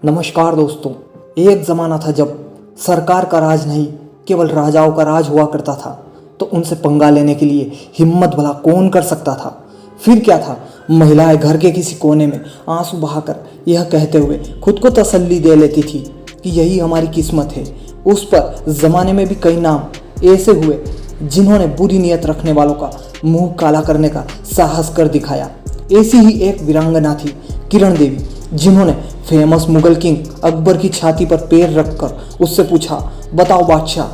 नमस्कार दोस्तों। एक ज़माना था जब सरकार का राज नहीं केवल राजाओं का राज हुआ करता था, तो उनसे पंगा लेने के लिए हिम्मत भला कौन कर सकता था। फिर क्या था, महिलाएं घर के किसी कोने में आंसू बहाकर यह कहते हुए खुद को तसल्ली दे लेती थी कि यही हमारी किस्मत है। उस पर ज़माने में भी कई नाम ऐसे हुए जिन्होंने बुरी नीयत रखने वालों का मुंह काला करने का साहस कर दिखाया। ऐसी ही एक वीरांगना थी किरण देवी, जिन्होंने फेमस मुगल किंग अकबर की छाती पर पैर रखकर उससे पूछा, बताओ बादशाह,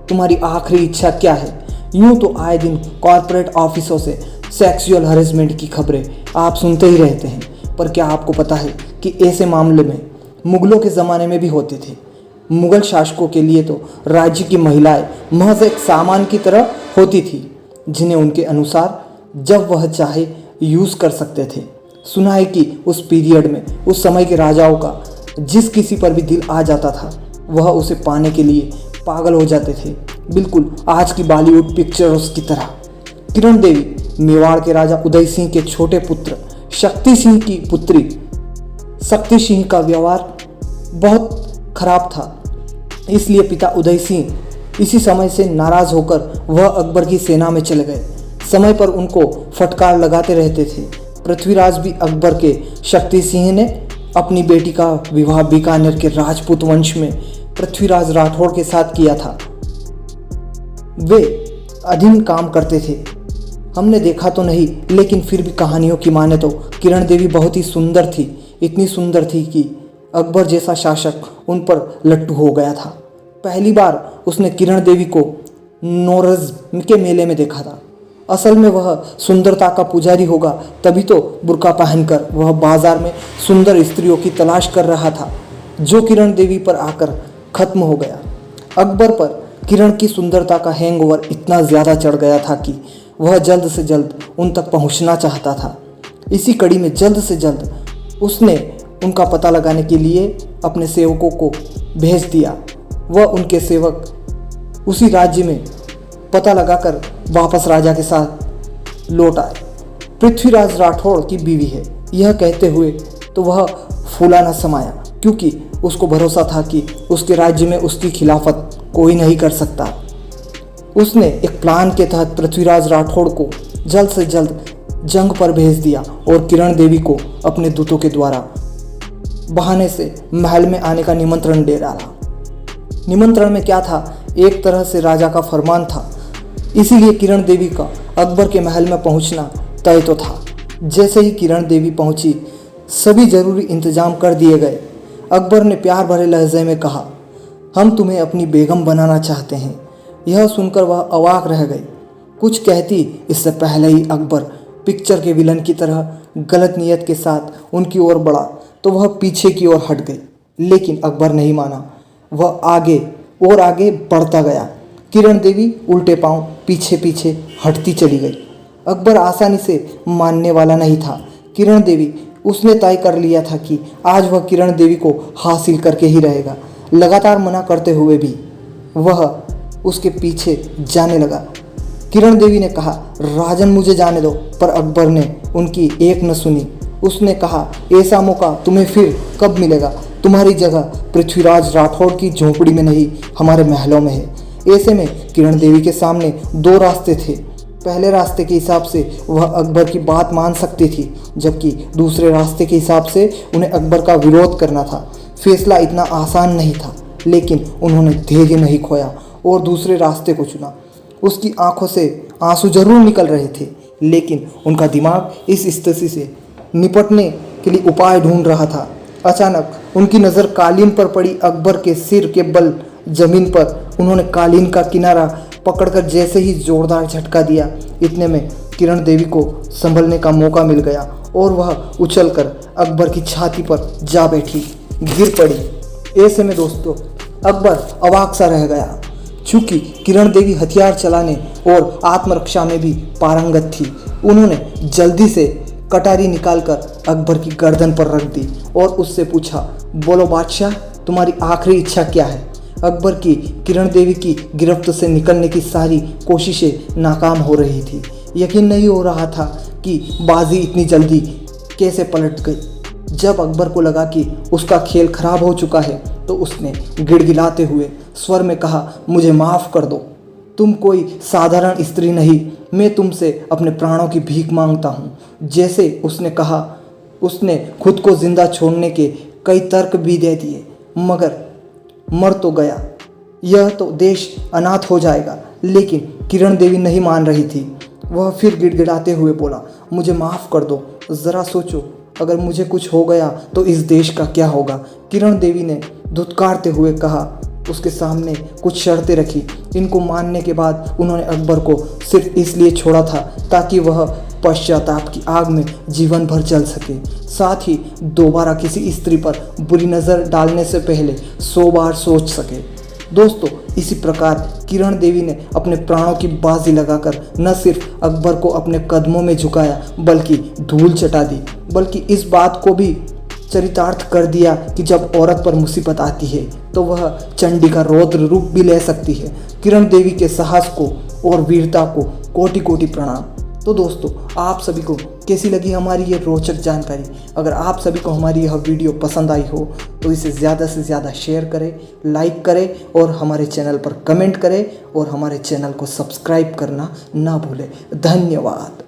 तुम्हारी आखिरी इच्छा क्या है। यूं तो आए दिन कॉरपोरेट ऑफिसों से सेक्सुअल हरेसमेंट की खबरें आप सुनते ही रहते हैं, पर क्या आपको पता है कि ऐसे मामले में मुगलों के ज़माने में भी होते थे। मुगल शासकों के लिए तो राज्य की महिलाएं महज एक सामान की तरह होती थी, जिन्हें उनके अनुसार जब वह चाहे यूज़ कर सकते थे। सुना है कि उस पीरियड में उस समय के राजाओं का जिस किसी पर भी दिल आ जाता था, वह उसे पाने के लिए पागल हो जाते थे, बिल्कुल आज की बॉलीवुड पिक्चर्स की तरह। किरण देवी मेवाड़ के राजा उदय सिंह के छोटे पुत्र शक्ति सिंह की पुत्री शक्ति सिंह का व्यवहार बहुत खराब था, इसलिए पिता उदय सिंह इसी समय से नाराज होकर वह अकबर की सेना में चले गए। समय पर उनको फटकार लगाते रहते थे। पृथ्वीराज भी अकबर के शक्ति सिंह ने अपनी बेटी का विवाह बीकानेर के राजपूत वंश में पृथ्वीराज राठौड़ के साथ किया था। वे अधीन काम करते थे, हमने देखा तो नहीं, लेकिन फिर भी कहानियों की माने तो किरण देवी बहुत ही सुंदर थी। इतनी सुंदर थी कि अकबर जैसा शासक उन पर लट्टू हो गया था। पहली बार उसने किरण देवी को नौरज के मेले में देखा था। असल में वह सुंदरता का पुजारी होगा, तभी तो बुर्का पहनकर वह बाजार में सुंदर स्त्रियों की तलाश कर रहा था, जो किरण देवी पर आकर खत्म हो गया। अकबर पर किरण की सुंदरता का हैंगओवर इतना ज़्यादा चढ़ गया था कि वह जल्द से जल्द उन तक पहुंचना चाहता था। इसी कड़ी में जल्द से जल्द उसने उनका पता लगाने के लिए अपने सेवकों को भेज दिया। वह उनके सेवक उसी राज्य में पता लगाकर वापस राजा के साथ लौट आए। पृथ्वीराज राठौड़ की बीवी है, यह कहते हुए तो वह फूला न समाया, क्योंकि उसको भरोसा था कि उसके राज्य में उसकी खिलाफत कोई नहीं कर सकता। उसने एक प्लान के तहत पृथ्वीराज राठौड़ को जल्द से जल्द जंग पर भेज दिया और किरण देवी को अपने दूतों के द्वारा बहाने से महल में आने का निमंत्रण दे डाला। निमंत्रण में क्या था, एक तरह से राजा का फरमान था, इसीलिए किरण देवी का अकबर के महल में पहुंचना तय तो था। जैसे ही किरण देवी पहुंची, सभी जरूरी इंतजाम कर दिए गए। अकबर ने प्यार भरे लहजे में कहा, हम तुम्हें अपनी बेगम बनाना चाहते हैं। यह सुनकर वह अवाक रह गई। कुछ कहती इससे पहले ही अकबर पिक्चर के विलन की तरह गलत नीयत के साथ उनकी ओर बढ़ा तो वह पीछे की ओर हट गई, लेकिन अकबर नहीं माना। वह आगे और आगे बढ़ता गया। किरण देवी उल्टे पांव पीछे पीछे हटती चली गई। अकबर आसानी से मानने वाला नहीं था। किरण देवी, उसने तय कर लिया था कि आज वह किरण देवी को हासिल करके ही रहेगा। लगातार मना करते हुए भी वह उसके पीछे जाने लगा। किरण देवी ने कहा, राजन मुझे जाने दो, पर अकबर ने उनकी एक न सुनी। उसने कहा, ऐसा मौका तुम्हें फिर कब मिलेगा। तुम्हारी जगह पृथ्वीराज राठौड़ की झोंपड़ी में नहीं, हमारे महलों में है। ऐसे में किरण देवी के सामने दो रास्ते थे। पहले रास्ते के हिसाब से वह अकबर की बात मान सकती थी, जबकि दूसरे रास्ते के हिसाब से उन्हें अकबर का विरोध करना था। फैसला इतना आसान नहीं था, लेकिन उन्होंने धैर्य नहीं खोया और दूसरे रास्ते को चुना। उसकी आंखों से आंसू जरूर निकल रहे थे, लेकिन उनका दिमाग इस स्थिति से निपटने के लिए उपाय ढूंढ रहा था। अचानक उनकी नज़र कालीन पर पड़ी। अकबर के सिर के बल जमीन पर उन्होंने कालीन का किनारा पकड़कर जैसे ही जोरदार झटका दिया, इतने में किरण देवी को संभलने का मौका मिल गया और वह उछलकर अकबर की छाती पर जा बैठी, गिर पड़ी। ऐसे में दोस्तों अकबर अवाक सा रह गया। चूँकि किरण देवी हथियार चलाने और आत्मरक्षा में भी पारंगत थी, उन्होंने जल्दी से कटारी निकालकर अकबर की गर्दन पर रख दी और उससे पूछा, बोलो बादशाह, तुम्हारी आखिरी इच्छा क्या है। अकबर की किरण देवी की गिरफ्त से निकलने की सारी कोशिशें नाकाम हो रही थी। यकीन नहीं हो रहा था कि बाजी इतनी जल्दी कैसे पलट गई। जब अकबर को लगा कि उसका खेल खराब हो चुका है तो उसने गिड़गिड़ाते हुए स्वर में कहा, मुझे माफ़ कर दो, तुम कोई साधारण स्त्री नहीं, मैं तुमसे अपने प्राणों की भीख मांगता हूँ। जैसे उसने कहा, उसने खुद को जिंदा छोड़ने के कई तर्क भी दे दिए, मगर मर तो गया, यह तो देश अनाथ हो जाएगा। लेकिन किरण देवी नहीं मान रही थी। वह फिर गिड़गिड़ाते हुए बोला, मुझे माफ़ कर दो, ज़रा सोचो, अगर मुझे कुछ हो गया तो इस देश का क्या होगा। किरण देवी ने धुतकारते हुए कहा। उसके सामने कुछ शर्तें रखी। इनको मानने के बाद उन्होंने अकबर को सिर्फ इसलिए छोड़ा था ताकि वह पश्चाताप की आग में जीवन भर जल सके, साथ ही दोबारा किसी स्त्री पर बुरी नज़र डालने से पहले 100 बार सोच सके। दोस्तों, इसी प्रकार किरण देवी ने अपने प्राणों की बाजी लगाकर न सिर्फ अकबर को अपने कदमों में झुकाया बल्कि धूल चटा दी, बल्कि इस बात को भी चरितार्थ कर दिया कि जब औरत पर मुसीबत आती है तो वह चंडी का रौद्र रूप भी ले सकती है। किरण देवी के साहस को और वीरता को कोटि कोटि प्रणाम। तो दोस्तों, आप सभी को कैसी लगी हमारी ये रोचक जानकारी? अगर आप सभी को हमारी यह वीडियो पसंद आई हो तो इसे ज़्यादा से ज़्यादा शेयर करें, लाइक करें और हमारे चैनल पर कमेंट करें और हमारे चैनल को सब्सक्राइब करना ना भूलें। धन्यवाद।